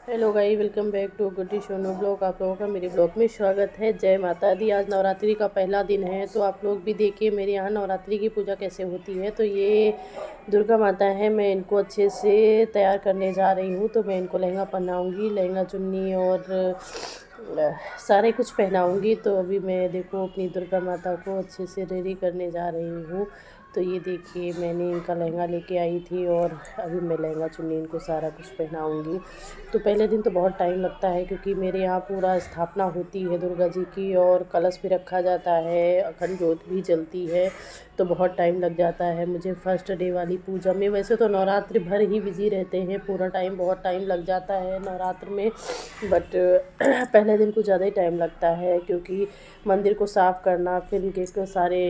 Hello guy, welcome back to Guddi Sonu blog. आप लोगों का मेरे ब्लॉग में स्वागत है। जय माता दी। आज नवरात्रि का पहला दिन है, तो आप लोग भी देखिए मेरे यहाँ नवरात्रि की पूजा कैसे होती है। तो ये दुर्गा माता है, मैं इनको अच्छे से तैयार करने जा रही हूँ। तो मैं इनको लहंगा पहनाऊँगी, लहंगा चुन्नी और सारे कुछ पहनाऊँगी। तो अभी मैं देखो अपनी दुर्गा माता को अच्छे से रेडी करने जा रही हूँ। तो ये देखिए मैंने इनका लहंगा लेके आई थी और अभी मैं लहंगा चुन्नी इनको सारा कुछ पहनाऊँगी। तो पहले दिन तो बहुत टाइम लगता है, क्योंकि मेरे यहाँ पूरा स्थापना होती है दुर्गा जी की, और कलश भी रखा जाता है, अखंड ज्योत भी जलती है। तो बहुत टाइम लग जाता है मुझे फर्स्ट डे वाली पूजा में। वैसे तो नवरात्रि भर ही बिजी रहते हैं, पूरा टाइम बहुत टाइम लग जाता है नवरात्र में, बट पहले दिन कुछ ज़्यादा ही टाइम लगता है, क्योंकि मंदिर को साफ़ करना, फिर इनके सारे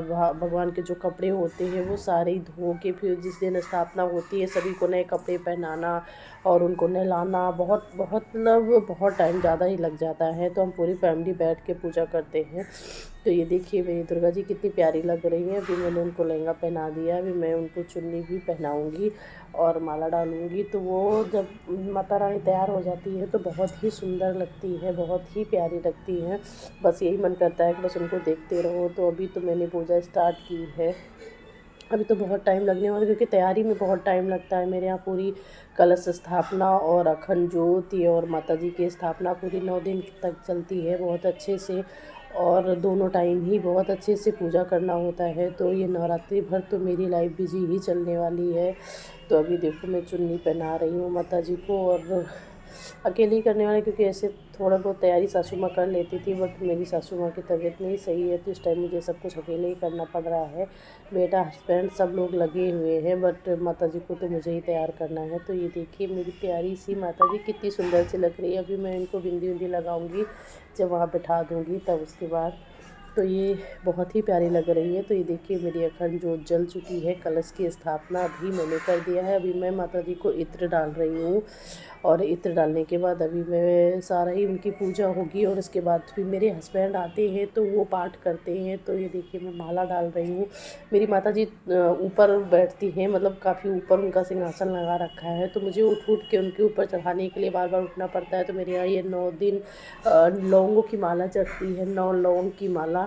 भगवान के जो कपड़े होते हैं वो सारे धो के, फिर जिस दिन स्थापना होती है सभी को नए कपड़े पहनाना और उनको नहलाना, बहुत बहुत मतलब बहुत टाइम ज़्यादा ही लग जाता है। तो हम पूरी फैमिली बैठ के पूजा करते हैं। तो ये देखिए मेरी दुर्गा जी कितनी प्यारी लग रही है। अभी मैंने उनको लहंगा पहना दिया, अभी मैं उनको चुन्नी भी पहनाऊँगी और माला डालूँगी। तो वो जब माता रानी तैयार हो जाती है तो बहुत ही सुंदर लगती है, बहुत ही प्यारी लगती है। बस यही मन करता है कि बस उनको देखते रहो। तो अभी तो मैंने पूजा स्टार्ट की है। अभी तो बहुत टाइम लगने वाला है, क्योंकि तैयारी में बहुत टाइम लगता है। मेरे यहाँ पूरी कलश स्थापना और अखंड ज्योति और माता जी की स्थापना पूरी 9 दिन तक चलती है बहुत अच्छे से, और दोनों टाइम ही बहुत अच्छे से पूजा करना होता है। तो ये नवरात्रि भर तो मेरी लाइफ बिजी ही चलने वाली है। तो अभी देखो मैं चुन्नी पहना रही हूँ माता जी को, और अकेले ही करने वाले, क्योंकि ऐसे थोड़ा बहुत तैयारी सासू माँ कर लेती थी, बट मेरी सासू माँ की तबीयत नहीं सही है, तो इस टाइम मुझे सब कुछ अकेले ही करना पड़ रहा है। बेटा, हस्बैंड सब लोग लगे हुए हैं, बट माता जी को तो मुझे ही तैयार करना है। तो ये देखिए मेरी प्यारी सी माता जी कितनी सुंदर सी लग रही है। अभी मैं इनको बिंदी उंदी लगाऊंगी, जब वहाँ बिठा दूँगी तब उसके बाद। तो ये बहुत ही प्यारी लग रही है। तो ये देखिए मेरी अखंड ज्योत जल चुकी है, कलश की स्थापना भी मैंने कर दिया है। अभी मैं माता जी को इत्र डाल रही हूँ, और इत्र डालने के बाद अभी मैं सारा ही उनकी पूजा होगी, और उसके बाद फिर मेरे हस्बैंड आते हैं तो वो पाठ करते हैं। तो ये देखिए मैं माला डाल रही हूँ। मेरी माता जी ऊपर बैठती हैं, मतलब काफ़ी ऊपर उनका सिंहासन लगा रखा है, तो मुझे उठ उठ के उनके ऊपर चढ़ाने के लिए बार बार उठना पड़ता है। तो मेरे यहाँ ये 9 दिन लौंगों की माला चढ़ती है, 9 लौंग की माला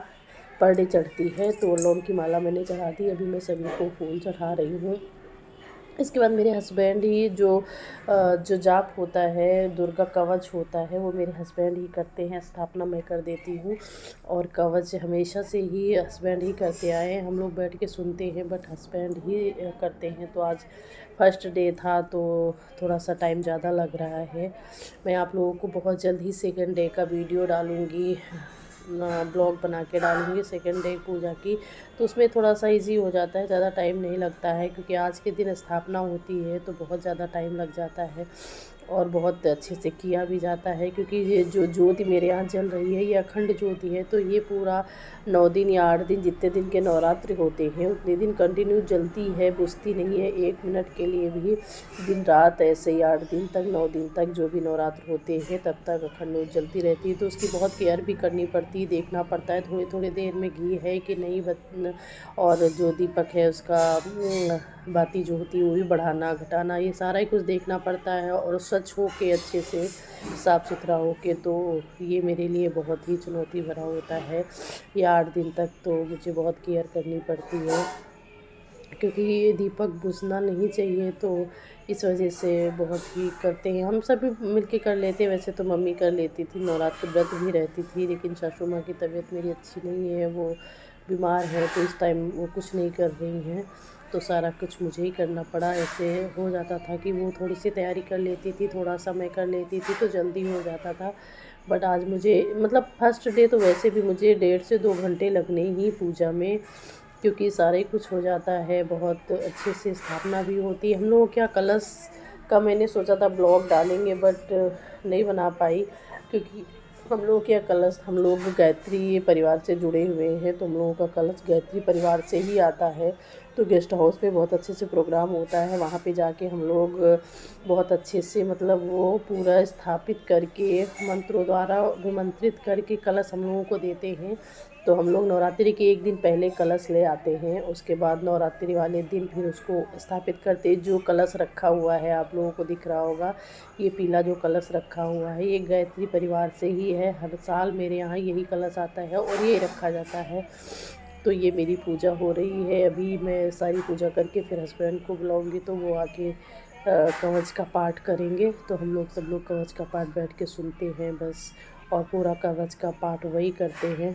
पर डे चढ़ती है। तो लौंग की माला मैंने चढ़ा दी, अभी मैं सभी को फूल चढ़ा रही हूँ। इसके बाद मेरे हस्बैंड ही जो जाप होता है, दुर्गा कवच होता है, वो मेरे हस्बैंड ही करते हैं। स्थापना मैं कर देती हूँ, और कवच हमेशा से ही हस्बैंड ही करते आए हैं। हम लोग बैठ के सुनते हैं, बट हस्बैंड ही करते हैं। तो आज फर्स्ट डे था तो थोड़ा सा टाइम ज़्यादा लग रहा है। मैं आप लोगों को बहुत जल्द ही सेकंड डे का वीडियो डालूँगी, ब्लॉग बना के डालूँगी सेकंड डे पूजा की। तो उसमें थोड़ा सा इजी हो जाता है, ज़्यादा टाइम नहीं लगता है, क्योंकि आज के दिन स्थापना होती है तो बहुत ज़्यादा टाइम लग जाता है, और बहुत अच्छे से किया भी जाता है। क्योंकि ये जो ज्योति मेरे यहाँ जल रही है ये अखंड ज्योति है, तो ये पूरा 9 दिन या 8 दिन, जितने दिन के नवरात्रि होते हैं उतने दिन कंटिन्यू जलती है, बुझती नहीं है 1 मिनट के लिए भी। दिन रात ऐसे ही 8 दिन तक, 9 दिन तक जो भी नवरात्र होते हैं तब तक अखंड ज्योत जलती रहती है। तो उसकी बहुत केयर भी करनी पड़ती है, देखना पड़ता है थोड़ी थोड़ी देर में घी है कि नहीं, और जो दीपक है उसका बाती जो होती है वो भी बढ़ाना घटाना, ये सारा ही कुछ देखना पड़ता है, और स्वच्छ हो के अच्छे से साफ़ सुथरा हो के। तो ये मेरे लिए बहुत ही चुनौती भरा होता है। ये 8 दिन तक तो मुझे बहुत केयर करनी पड़ती है, क्योंकि ये दीपक बुझना नहीं चाहिए। तो इस वजह से बहुत ही करते हैं, हम सभी मिलके कर लेते हैं। वैसे तो मम्मी कर लेती थी, नवरात्र व्रत भी रहती थी, लेकिन सासू माँ की तबीयत मेरी अच्छी नहीं है, वो बीमार है, तो इस टाइम वो कुछ नहीं कर रही हैं। तो सारा कुछ मुझे ही करना पड़ा। ऐसे हो जाता था कि वो थोड़ी सी तैयारी कर लेती थी, थोड़ा सा मैं कर लेती थी, तो जल्दी हो जाता था। बट आज मुझे मतलब फर्स्ट डे तो वैसे भी मुझे 1.5 से 2 घंटे लगने ही पूजा में, क्योंकि सारा ही कुछ हो जाता है, बहुत अच्छे से स्थापना भी होती है। हम लोगों क्या कलश का मैंने सोचा था ब्लॉग डालेंगे, बट नहीं बना पाई, क्योंकि हम लोगों के यहाँ कलश, हम लोग गायत्री परिवार से जुड़े हुए हैं, तो हम लोगों का कलश गायत्री परिवार से ही आता है। तो गेस्ट हाउस में बहुत अच्छे से प्रोग्राम होता है। वहाँ पे जाके हम लोग बहुत अच्छे से मतलब वो पूरा स्थापित करके मंत्रों द्वारा अभिमंत्रित करके कलश हम लोगों को देते हैं। तो हम लोग नवरात्रि के एक दिन पहले कलश ले आते हैं, उसके बाद नवरात्रि वाले दिन फिर उसको स्थापित करते हैं। जो कलश रखा हुआ है आप लोगों को दिख रहा होगा, ये पीला जो कलश रखा हुआ है ये गायत्री परिवार से ही है। हर साल मेरे यहाँ यही कलश आता है और ये रखा जाता है। तो ये मेरी पूजा हो रही है। अभी मैं सारी पूजा करके फिर हस्बैंड को बुलाऊंगी तो वो आके कवच का पाठ करेंगे। तो हम लोग सब लोग कवच का पाठ बैठ के सुनते हैं बस, और पूरा कवच का पाठ वही करते हैं।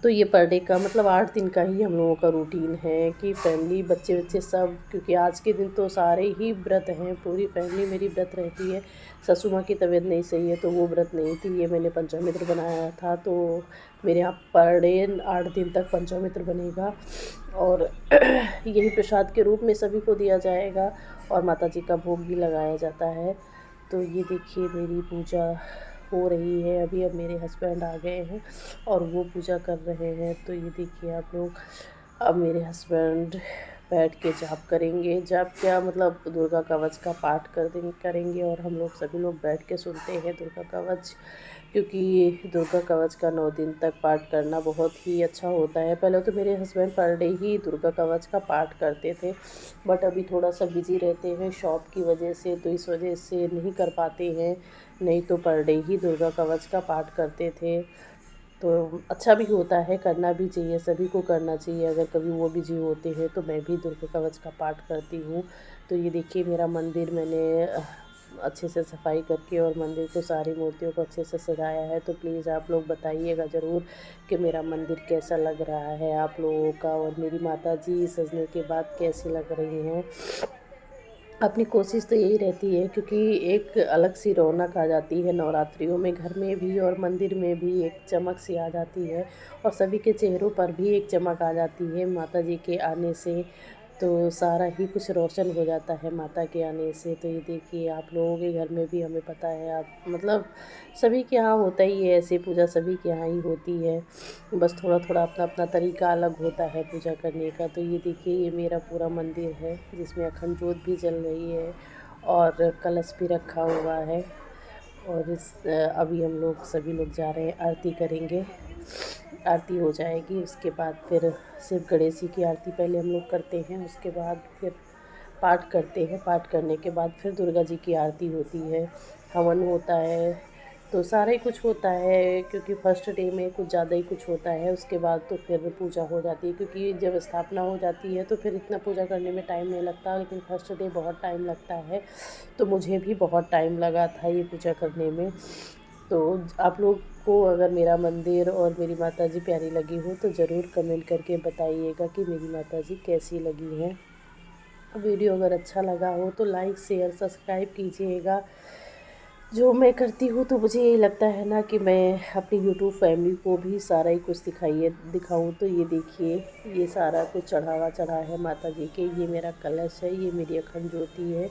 तो ये पर डे का मतलब 8 दिन का ही हम लोगों का रूटीन है कि फैमिली बच्चे बच्चे सब, क्योंकि आज के दिन तो सारे ही व्रत हैं, पूरी फैमिली मेरी व्रत रहती है। ससुर माँ की तबीयत नहीं सही है तो वो व्रत नहीं थी, ये मैंने पंचामृत बनाया था। तो मेरे यहाँ पर डे 8 दिन तक पंचामृत बनेगा और यही प्रसाद के रूप में सभी को दिया जाएगा और माता जी का भोग भी लगाया जाता है। तो ये देखिए मेरी पूजा हो रही है अभी। अब मेरे हस्बैंड आ गए हैं और वो पूजा कर रहे हैं। तो ये देखिए आप लोग, अब मेरे हस्बैंड बैठ के जाप करेंगे। जाप क्या मतलब दुर्गा कवच का पाठ करेंगे और हम लोग सभी लोग बैठ के सुनते हैं दुर्गा कवच, क्योंकि दुर्गा कवच का 9 दिन तक पाठ करना बहुत ही अच्छा होता है। पहले तो मेरे हस्बैंड पर डे ही दुर्गा कवच का पाठ करते थे, बट अभी थोड़ा सा बिजी रहते हैं शॉप की वजह से, तो इस वजह से नहीं कर पाते हैं। नहीं तो पर डे ही दुर्गा कवच का पाठ करते थे। तो अच्छा भी होता है, करना भी चाहिए, सभी को करना चाहिए। अगर कभी वो बिजी होते हैं तो मैं भी दुर्गा कवच का पाठ करती हूँ। तो ये देखिए मेरा मंदिर मैंने अच्छे से सफाई करके और मंदिर को सारी मूर्तियों को अच्छे से सजाया है। तो प्लीज़ आप लोग बताइएगा ज़रूर कि मेरा मंदिर कैसा लग रहा है आप लोगों का, और मेरी माता जी सजने के बाद कैसी लग रही हैं। अपनी कोशिश तो यही रहती है, क्योंकि एक अलग सी रौनक आ जाती है नवरात्रियों में, घर में भी और मंदिर में भी एक चमक सी आ जाती है और सभी के चेहरों पर भी एक चमक आ जाती है माता जी के आने से। तो सारा ही कुछ रोशन हो जाता है माता के आने से। तो ये देखिए आप लोगों के घर में भी, हमें पता है आप मतलब सभी के यहाँ होता ही है ऐसे, पूजा सभी के यहाँ ही होती है, बस थोड़ा थोड़ा अपना अपना तरीका अलग होता है पूजा करने का। तो ये देखिए ये मेरा पूरा मंदिर है जिसमें अखंड ज्योत भी जल रही है और कलश भी रखा हुआ है। और अभी हम लोग सभी लोग जा रहे हैं, आरती करेंगे। आरती हो जाएगी उसके बाद फिर शिव गणेश जी की आरती पहले हम लोग करते हैं, उसके बाद फिर पाठ करते हैं। पाठ करने के बाद फिर दुर्गा जी की आरती होती है, हवन होता है, तो सारा ही कुछ होता है। क्योंकि फर्स्ट डे में कुछ ज़्यादा ही कुछ होता है, उसके बाद तो फिर पूजा हो जाती है। क्योंकि जब स्थापना हो जाती है तो फिर इतना पूजा करने में टाइम नहीं लगता, लेकिन फर्स्ट डे बहुत टाइम लगता है। तो मुझे भी बहुत टाइम लगा था ये पूजा करने में। तो आप लोग को अगर मेरा मंदिर और मेरी माताजी प्यारी लगी हो तो ज़रूर कमेंट करके बताइएगा कि मेरी माताजी कैसी लगी हैं। वीडियो अगर अच्छा लगा हो तो लाइक शेयर सब्सक्राइब कीजिएगा। जो मैं करती हूँ तो मुझे ये लगता है ना कि मैं अपनी यूट्यूब फैमिली को भी सारा ही कुछ दिखाऊँ। तो ये देखिए ये सारा कुछ चढ़ा है माता जी के। ये मेरा कलश है, ये मेरी अखंड ज्योति है।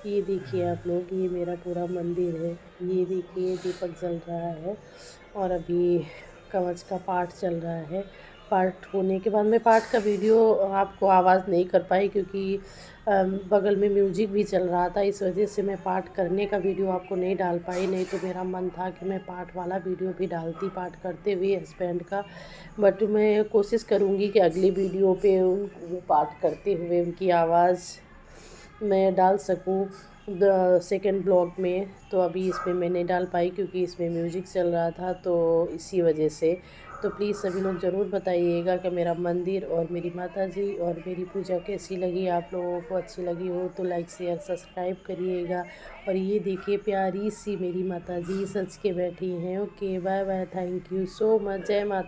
ये देखिए आप लोग, ये मेरा पूरा मंदिर है। ये देखिए दीपक जल रहा है और अभी कवच का पाठ चल रहा है। पाठ होने के बाद मैं पाठ का वीडियो आपको आवाज़ नहीं कर पाई, क्योंकि बगल में म्यूजिक भी चल रहा था, इस वजह से मैं पाठ करने का वीडियो आपको नहीं डाल पाई। नहीं तो मेरा मन था कि मैं पाठ वाला वीडियो भी डालती, पाठ करते हुए हस्बैंड का। बट मैं कोशिश करूँगी कि अगली वीडियो पे वो पाठ करते हुए उनकी आवाज़ मैं डाल सकूँ सेकंड ब्लॉग में। तो अभी इसमें मैं नहीं डाल पाई क्योंकि इसमें म्यूजिक चल रहा था, तो इसी वजह से। तो प्लीज़ सभी लोग ज़रूर बताइएगा कि मेरा मंदिर और मेरी माताजी और मेरी पूजा कैसी लगी। आप लोगों को अच्छी लगी हो तो लाइक शेयर सब्सक्राइब करिएगा। और ये देखिए प्यारी सी मेरी माताजी सज के बैठी हैं। Okay bye bye, thank you so much. जय माता।